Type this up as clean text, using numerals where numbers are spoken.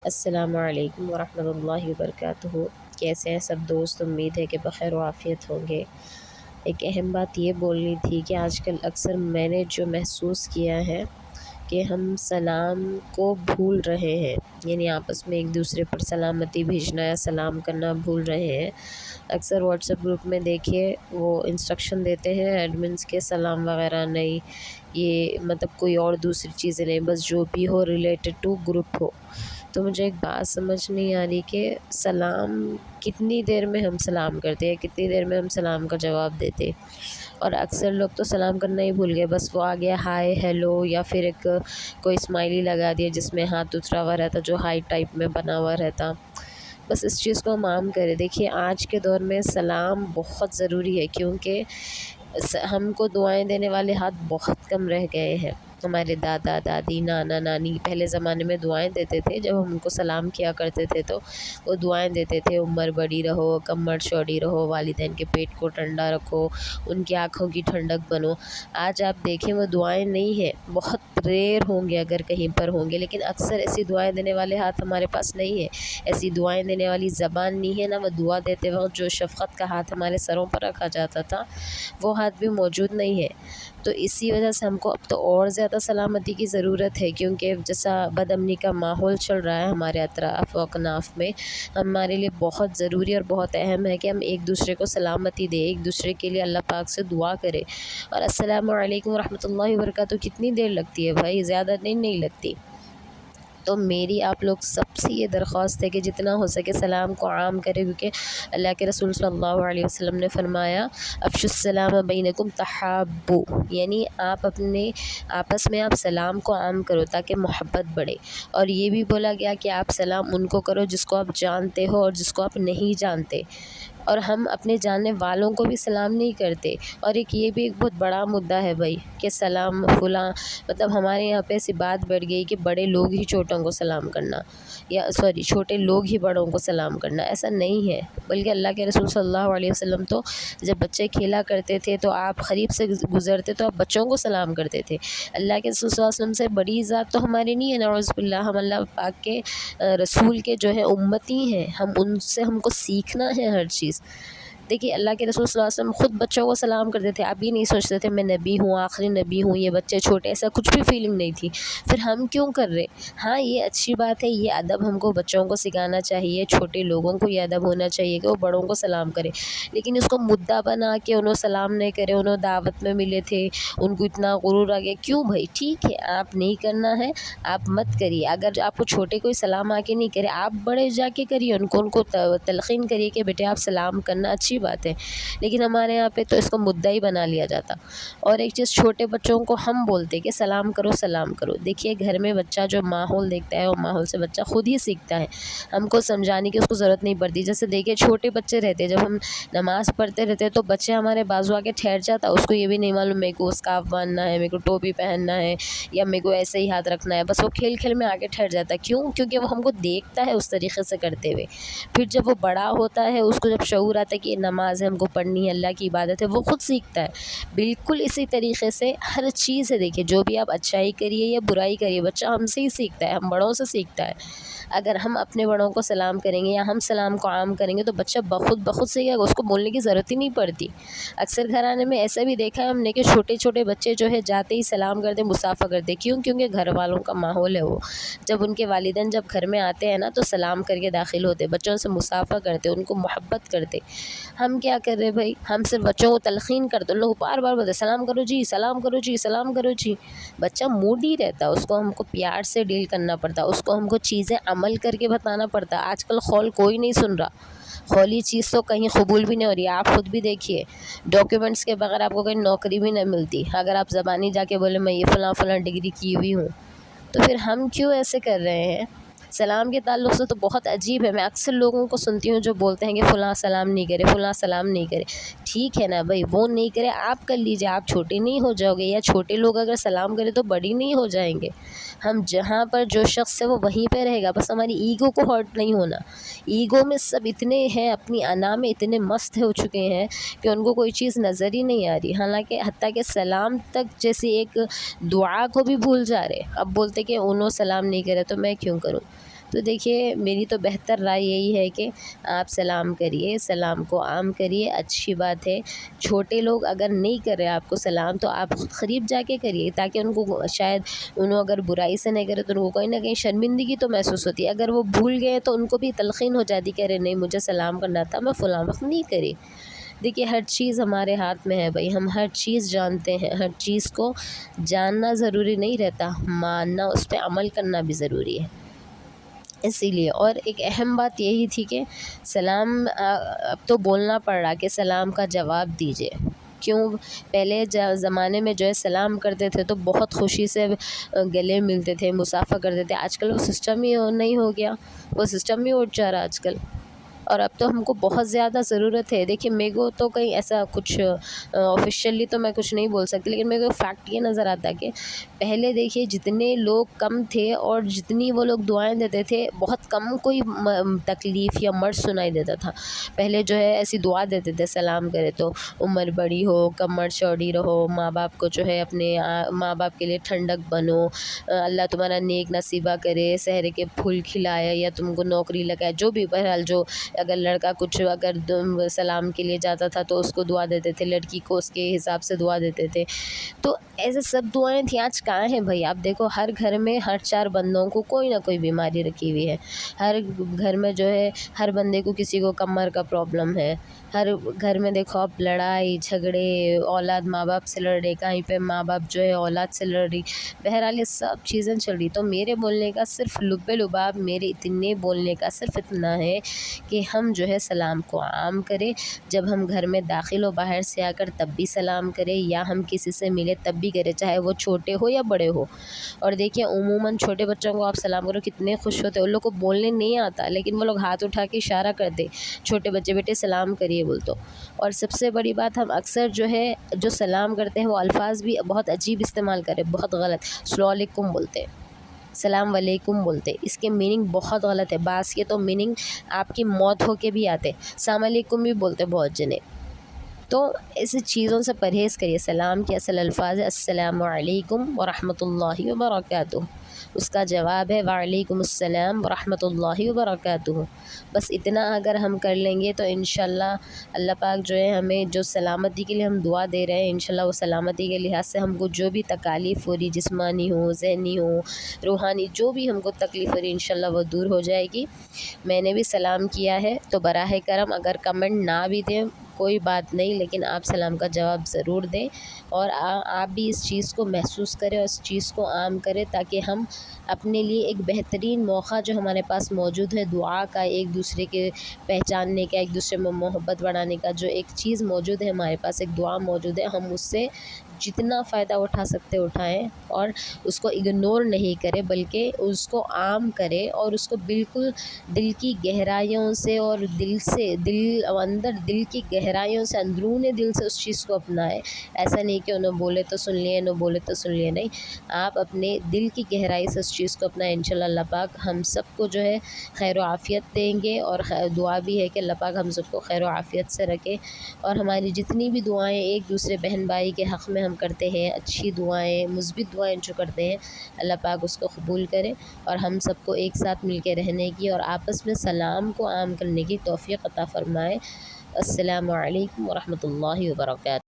السلام علیکم ورحمۃ اللہ وبرکاتہ۔ کیسے ہیں سب دوست؟ امید ہے کہ بخیر و عافیت ہوں گے۔ ایک اہم بات یہ بولنی تھی کہ آج کل اکثر میں نے جو محسوس کیا ہے کہ ہم سلام کو بھول رہے ہیں، یعنی آپس میں ایک دوسرے پر سلامتی بھیجنا یا سلام کرنا بھول رہے ہیں۔ اکثر واٹس ایپ گروپ میں دیکھیے وہ انسٹرکشن دیتے ہیں ایڈمنس کے سلام وغیرہ نہیں، یہ مطلب کوئی اور دوسری چیزیں نہیں، بس جو بھی ہو ریلیٹڈ ٹو گروپ ہو۔ تو مجھے ایک بات سمجھ نہیں آ رہی کہ سلام کتنی دیر میں ہم سلام کرتے ہیں، کتنی دیر میں ہم سلام کا جواب دیتے، اور اکثر لوگ تو سلام کرنا ہی بھول گئے، بس وہ آ گیا ہائے ہیلو، یا پھر ایک کوئی اسمائلی لگا دیا جس میں ہاتھ اترا ہوا رہتا، جو ہائی ٹائپ میں بنا ہوا رہتا۔ بس اس چیز کو ہم عام کریں۔ دیکھیے آج کے دور میں سلام بہت ضروری ہے، کیونکہ ہم کو دعائیں دینے والے ہاتھ بہت کم رہ گئے ہیں۔ ہمارے دادا دادی نانا نانی پہلے زمانے میں دعائیں دیتے تھے، جب ہم ان کو سلام کیا کرتے تھے تو وہ دعائیں دیتے تھے، عمر بڑی رہو، کمر چوڑی رہو، والدین کے پیٹ کو ٹھنڈا رکھو، ان کی آنکھوں کی ٹھنڈک بنو۔ آج آپ دیکھیں وہ دعائیں نہیں ہیں، بہت ریئر ہوں گے اگر کہیں پر ہوں گے، لیکن اکثر ایسی دعائیں دینے والے ہاتھ ہمارے پاس نہیں ہیں، ایسی دعائیں دینے والی زبان نہیں ہے، نہ وہ دعا دیتے وقت جو شفقت کا ہاتھ ہمارے سروں پر رکھا جاتا تھا وہ ہاتھ بھی موجود نہیں ہے۔ تو اسی وجہ سے ہم کو اب تو اور زیادہ سلامتی کی ضرورت ہے، کیونکہ جیسا بد امنی کا ماحول چل رہا ہے ہمارے اطراف و اکناف میں، ہمارے لیے بہت ضروری اور بہت اہم ہے کہ ہم ایک دوسرے کو سلامتی دیں، ایک دوسرے کے لیے اللہ پاک سے دعا کریں۔ اور السلام علیکم ورحمۃ اللہ وبرکاتہ کتنی دیر لگتی ہے بھائی؟ زیادہ دیر نہیں لگتی۔ تو میری آپ لوگ سب سے یہ درخواست ہے کہ جتنا ہو سکے سلام کو عام کرے، کیونکہ اللہ کے رسول صلی اللہ علیہ وسلم نے فرمایا افشوا السلام بینکم تحابوا، یعنی آپ اپنے آپس میں آپ سلام کو عام کرو تاکہ محبت بڑھے۔ اور یہ بھی بولا گیا کہ آپ سلام ان کو کرو جس کو آپ جانتے ہو اور جس کو آپ نہیں جانتے، اور ہم اپنے جاننے والوں کو بھی سلام نہیں کرتے۔ اور ایک یہ بھی ایک بہت بڑا مدعا ہے بھائی کہ سلام فلاں، مطلب ہمارے یہاں پہ ایسی بات بڑھ گئی کہ بڑے لوگ ہی چھوٹوں کو سلام کرنا، یا چھوٹے لوگ ہی بڑوں کو سلام کرنا، ایسا نہیں ہے۔ بلکہ اللہ کے رسول صلی اللہ علیہ وسلم تو جب بچے کھیلا کرتے تھے تو آپ قریب سے گزرتے تو آپ بچوں کو سلام کرتے تھے۔ اللہ کے رسول صلی اللہ علیہ وسلم سے بڑی ذات تو ہماری نہیں ہے، نعوذ باللہ، ہم اللہ پاک کے رسول کے جو ہے امتی ہیں، ہم ان سے ہم کو سیکھنا ہے ہر چیز۔ دیکھیے اللہ کے رسول صلی اللہ علیہ وسلم خود بچوں کو سلام کرتے تھے، آپ یہ نہیں سوچتے تھے میں نبی ہوں، آخری نبی ہوں، یہ بچے چھوٹے، ایسا کچھ بھی فیلنگ نہیں تھی۔ پھر ہم کیوں کر رہے؟ ہاں یہ اچھی بات ہے، یہ ادب ہم کو بچوں کو سکھانا چاہیے، چھوٹے لوگوں کو یہ ادب ہونا چاہیے کہ وہ بڑوں کو سلام کرے، لیکن اس کو مدعا بنا کے انہوں سلام نہیں کرے، انہوں دعوت میں ملے تھے، ان کو اتنا غرور آ گیا، کیوں بھائی؟ ٹھیک ہے آپ نہیں کرنا ہے، آپ مت کریے۔ اگر آپ کو چھوٹے کوئی سلام آ کے نہیں کرے، آپ بڑے جا کے کریے، ان کو تلقین کریے کہ بیٹے آپ سلام کرنا اچھی بات ہے۔ لیکن ہمارے یہاں پہ تو اس کو مدعا ہی بنا لیا جاتا۔ اور ایک چیز، چھوٹے بچوں کو ہم بولتے کہ سلام کرو سلام کرو۔ دیکھیے گھر میں بچہ جو ماحول دیکھتا ہے وہ ماحول سے بچہ خود ہی سیکھتا ہے، ہم کو سمجھانے کی اس کو ضرورت نہیں پڑتی۔ جیسے دیکھیے چھوٹے بچے رہتے، جب ہم نماز پڑھتے رہتے تو بچے ہمارے بازو آ کے ٹھہر جاتا، اس کو یہ بھی نہیں معلوم میرے کو اسکارف باندھنا ہے، میرے کو ٹوپی پہننا ہے، یا میرے کو ایسے ہی ہاتھ رکھنا ہے، بس وہ کھیل کھیل میں آگے ٹھہر جاتا ہے۔ کیوں؟ کیونکہ وہ ہم کو دیکھتا ہے اس طریقے سے کرتے ہوئے۔ پھر جب وہ بڑا ہوتا ہے، اس کو جب شعور آتا ہے کہ یہ نماز ہے، ہم کو پڑھنی ہے، اللہ کی عبادت ہے، وہ خود سیکھتا ہے۔ بالکل اسی طریقے سے ہر چیز ہے، دیکھیے جو بھی آپ اچھائی کریے یا برائی کریے، بچہ ہم سے ہی سیکھتا ہے، ہم بڑوں سے سیکھتا ہے۔ اگر ہم اپنے بڑوں کو سلام کریں گے یا ہم سلام کو عام کریں گے تو بچہ بخود سیکھے گا، اس کو بولنے کی ضرورت ہی نہیں پڑتی۔ اکثر گھرانے میں ایسا بھی دیکھا ہے ہم نے کہ چھوٹے چھوٹے بچے جو ہے جاتے ہی سلام کرتے، مصافحہ کرتے، کیوں؟ کیونکہ گھر والوں کا ماحول ہے وہ، جب ان کے والدین جب گھر میں آتے ہیں نا تو سلام کر کے داخل ہوتے، بچوں سے مصافحہ کرتے، ان کو محبت کرتے۔ ہم کیا کر رہے بھائی؟ ہم صرف بچوں کو تلقین کرتے، ان لوگ بار بار بولتے سلام کرو جی، سلام کرو جی، سلام کرو جی۔ بچہ موڈی رہتا، اس کو ہم کو پیار سے ڈیل کرنا پڑتا، اس کو ہم کو چیزیں عمل کر کے بتانا پڑتا۔ آج کل خول کوئی نہیں سن رہا، خولی چیز تو کہیں قبول بھی نہیں ہو رہی ہے۔ آپ خود بھی دیکھیے ڈاکیومنٹس کے بغیر آپ کو کہیں نوکری بھی نہیں ملتی، اگر آپ زبانی جا کے بولے میں یہ فلاں ڈگری کی ہوئی ہوں، تو پھر ہم کیوں ایسے کر رہے ہیں؟ سلام کے تعلق سے تو بہت عجیب ہے، میں اکثر لوگوں کو سنتی ہوں جو بولتے ہیں کہ فلاں سلام نہیں کرے، فلاں سلام نہیں کرے۔ ٹھیک ہے نا بھائی، وہ نہیں کرے آپ کر لیجئے، آپ چھوٹے نہیں ہو جاؤ گے، یا چھوٹے لوگ اگر سلام کرے تو بڑی نہیں ہو جائیں گے۔ ہم جہاں پر جو شخص ہے وہ وہیں پہ رہے گا، بس ہماری ایگو کو ہرٹ نہیں ہونا۔ ایگو میں سب اتنے ہیں، اپنی انا میں اتنے مست ہو چکے ہیں کہ ان کو کوئی چیز نظر ہی نہیں آ رہی، حالانکہ حتیٰ کہ سلام تک جیسی ایک دعا کو بھی بھول جا رہے۔ اب بولتے کہ انہوں سلام نہیں کرے تو میں کیوں کروں؟ تو دیکھیے میری تو بہتر رائے یہی ہے کہ آپ سلام کریے، سلام کو عام کریے، اچھی بات ہے۔ چھوٹے لوگ اگر نہیں کر رہے آپ کو سلام تو آپ خود قریب جا کے کریے، تاکہ ان کو شاید انہوں اگر برائی سے نہیں کرے تو ان کو کہیں نہ کہیں شرمندگی تو محسوس ہوتی ہے۔ اگر وہ بھول گئے تو ان کو بھی تلقین ہو جاتی کہ ارے نہیں مجھے سلام کرنا تھا، میں فلاں وقت نہیں کری۔ دیکھیے ہر چیز ہمارے ہاتھ میں ہے بھائی، ہم ہر چیز جانتے ہیں، ہر چیز کو جاننا ضروری نہیں رہتا، ماننا، اس پہ عمل کرنا بھی ضروری ہے۔ اسی لیے اور ایک اہم بات یہی تھی کہ سلام اب تو بولنا پڑ رہا کہ سلام کا جواب دیجیے۔ کیوں؟ پہلے زمانے میں جو ہے سلام کرتے تھے تو بہت خوشی سے گلے ملتے تھے، مصافحہ کرتے تھے۔ آج کل وہ سسٹم ہی نہیں ہو گیا، وہ سسٹم ہی اٹھ جا رہا آج کل، اور اب تو ہم کو بہت زیادہ ضرورت ہے۔ دیکھیے میرے کو تو کہیں ایسا کچھ آفیشیلی تو میں کچھ نہیں بول سکتی، لیکن میرے کو فیکٹ یہ نظر آتا ہے کہ پہلے دیکھیے جتنے لوگ کم تھے اور جتنی وہ لوگ دعائیں دیتے تھے، بہت کم کوئی تکلیف یا مرض سنائی دیتا تھا۔ پہلے جو ہے ایسی دعا دیتے تھے سلام کرے تو، عمر بڑی ہو، کمر چوڑی رہو، ماں باپ کو جو ہے اپنے ماں باپ کے لیے ٹھنڈک بنو، اللہ تمہارا نیک نصیبہ کرے، سحر کے پھول کھلائے یا تم کو نوکری لگائے، جو بھی بہرحال جو اگر لڑکا کچھ اگر سلام کے لیے جاتا تھا تو اس کو دعا دیتے تھے، لڑکی کو اس کے حساب سے دعا دیتے تھے۔ تو ایسے سب دعائیں تھیں، آج کہاں ہیں بھائی؟ آپ دیکھو ہر گھر میں ہر 4 بندوں کو کوئی نہ کوئی بیماری رکھی ہوئی ہے، ہر گھر میں جو ہے ہر بندے کو کسی کو کمر کا پرابلم ہے، ہر گھر میں دیکھو آپ لڑائی جھگڑے، اولاد ماں باپ سے لڑ رہے، کہیں پہ ماں باپ جو ہے اولاد سے لڑ رہی، بہرحال یہ سب چیزیں چل رہی۔ تو میرے بولنے کا صرف لب لباب میرے اتنے بولنے کا صرف اتنا ہے کہ ہم جو ہے سلام کو عام کریں، جب ہم گھر میں داخل ہو باہر سے آ کر تب بھی سلام کریں، یا ہم کسی سے ملے تب بھی کریں، چاہے وہ چھوٹے ہو یا بڑے ہو۔ اور دیکھیے عموماً چھوٹے بچوں کو آپ سلام کرو کتنے خوش ہوتے ہیں، ان لوگ کو بولنے نہیں آتا لیکن وہ لوگ ہاتھ اٹھا کے اشارہ کرتے، چھوٹے بچے بیٹے سلام کریے بول تو۔ اور سب سے بڑی بات، ہم اکثر جو ہے جو سلام کرتے ہیں وہ الفاظ بھی بہت عجیب استعمال کریں، بہت غلط، السلام علیکم بولتے ہیں، السلام علیکم بولتے، اس کے میننگ بہت غلط ہے۔ بعض کے تو میننگ آپ کی موت ہو کے بھی آتے، السلام علیکم بھی بولتے بہت جنے۔ تو ایسی چیزوں سے پرہیز کریے۔ سلام کے اصل الفاظ ہے السلام علیکم ورحمۃ اللہ وبرکاتہ، اس کا جواب ہے وعلیکم السلام ورحمۃ اللہ وبرکاتہ۔ بس اتنا اگر ہم کر لیں گے تو انشاءاللہ اللہ پاک جو ہے ہمیں جو سلامتی کے لیے ہم دعا دے رہے ہیں، انشاءاللہ وہ سلامتی کے لحاظ سے ہم کو جو بھی تکالیف ہو رہی، جسمانی ہو، ذہنی ہو، روحانی، جو بھی ہم کو تکلیف ہو رہی، انشاءاللہ وہ دور ہو جائے گی۔ میں نے بھی سلام کیا ہے، تو براہ کرم اگر کمنٹ نہ بھی دیں کوئی بات نہیں، لیکن آپ سلام کا جواب ضرور دیں، اور آپ بھی اس چیز کو محسوس کریں اور اس چیز کو عام کریں، تاکہ ہم اپنے لیے ایک بہترین موقع جو ہمارے پاس موجود ہے دعا کا، ایک دوسرے کے پہچاننے کا، ایک دوسرے میں محبت بڑھانے کا، جو ایک چیز موجود ہے ہمارے پاس، ایک دعا موجود ہے، ہم اس سے جتنا فائدہ اٹھا سکتے اٹھائیں، اور اس کو اگنور نہیں کریں بلکہ اس کو عام کریں، اور اس کو بالکل دل کی گہرائیوں سے اور دل کی گہرائیوں سے، اندرون دل سے اس چیز کو اپنائیں۔ ایسا نہیں کہ انہوں بولے تو سن لیے، انہوں بولے تو سن لیے، نہیں، آپ اپنے دل کی گہرائی سے اس چیز کو اپنائیں۔ انشاءاللہ اللہ پاک ہم سب کو جو ہے خیر و عافیت دیں گے، اور دعا بھی ہے کہ اللہ پاک ہم سب کو خیر و عافیت سے رکھے، اور ہماری جتنی بھی دعائیں ایک دوسرے بہن بھائی کے حق میں ہم کرتے ہیں، اچھی دعائیں، مثبت دعائیں جو کرتے ہیں، اللہ پاک اس کو قبول کرے، اور ہم سب کو ایک ساتھ مل کے رہنے کی اور آپس میں سلام کو عام کرنے کی توفیق عطا فرمائے۔ السلام علیکم ورحمۃ اللہ وبرکاتہ۔